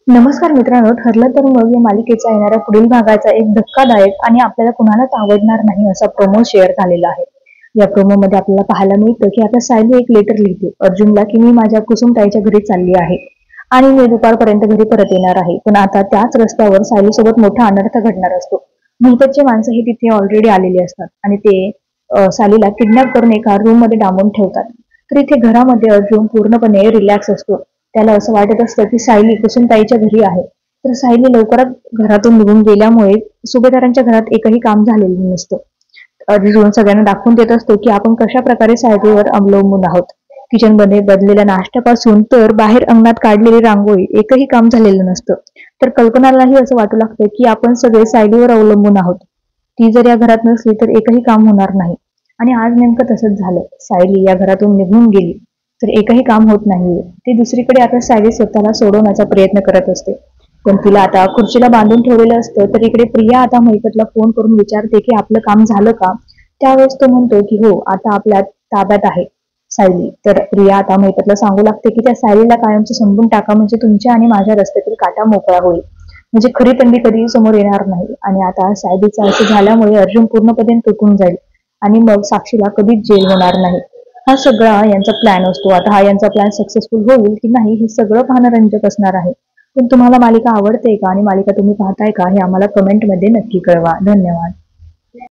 नमस्कार मित्रांनो, ठरलं तर मग या मालिकेचा येणाऱ्या पुढील भागाचा एक धक्कादायक आणि आपल्याला कुणालाच आवडणार नाही असा प्रोमो शेअर झालेला आहे. या प्रोमो मध्ये आपल्याला पाहायला मिळतं की आता सायली एक लेटर लिहिते अर्जुनला की मी माझ्या कुसुमताईच्या घरी चालली आहे आणि मी दुपारपर्यंत घरी परत येणार आहे. पण आता त्याच रस्त्यावर सायली सोबत मोठा अनर्थ घडणार असतो. भूतचे माणसं ही तिथे ऑलरेडी आलेली असतात आणि ते सायलीला किडनॅप करून एका रूम मध्ये डांबून ठेवतात. तर इथे घरामध्ये अर्जुन पूर्णपणे रिलॅक्स असतो. त्याला असं वाटत असतं की सायली कुसुमताईच्या घरी आहे. तर सायली लवकरात घरातून निघून गेल्यामुळे सुभेदारांच्या घरात एकही काम झालेलं नसतं. अर्जुन सगळ्यांना दाखवून देत असतो की आपण कशा प्रकारे सायलीवर अवलंबून आहोत. किचन मध्ये बनलेल्या नाश्त्यापासून तर बाहेर अंगणात काढलेली रांगोळी एकही काम झालेलं नसतं. तर कल्पनालाही असं वाटू लागतं की आपण सगळे सायलीवर अवलंबून आहोत. ती जर या घरात नसली तर एकही काम होणार नाही. आणि आज नेमकं तसंच झालं. सायली या घरातून निघून गेली तर एकही काम होत नाहीये. ती दुसरीकडे आता सायली स्वतःला सोडवण्याचा प्रयत्न करत असते. पण तिला आता खुर्चीला बांधून ठेवलेलं असतं. तर इकडे प्रिया आता महिपतला फोन करून विचारते की आपलं काम झालं का. त्यावेळेस तो म्हणतो की हो, आता आपल्या ताब्यात आहे सायली. तर प्रिया आता महिपतला सांगू लागते की त्या सायलीला कायमचं समजून टाका, म्हणजे तुमच्या आणि माझ्या रस्त्यातील काटा मोकळा होईल. म्हणजे खरी तंडी कधीही समोर येणार नाही. आणि आता सायलीचं असं झाल्यामुळे अर्जुन पूर्णपणे तुटून जाईल आणि मग साक्षीला कधीच जेल होणार नाही. हा सगळा यांचा प्लॅन असतो. आता हा यांचा प्लॅन सक्सेसफुल होईल की नाही हे सगळं पाहणं रंजक असणार आहे. पण तुम्हाला मालिका आवडते का आणि मालिका तुम्ही पाहताय का हे आम्हाला कमेंटमध्ये नक्की कळवा. धन्यवाद.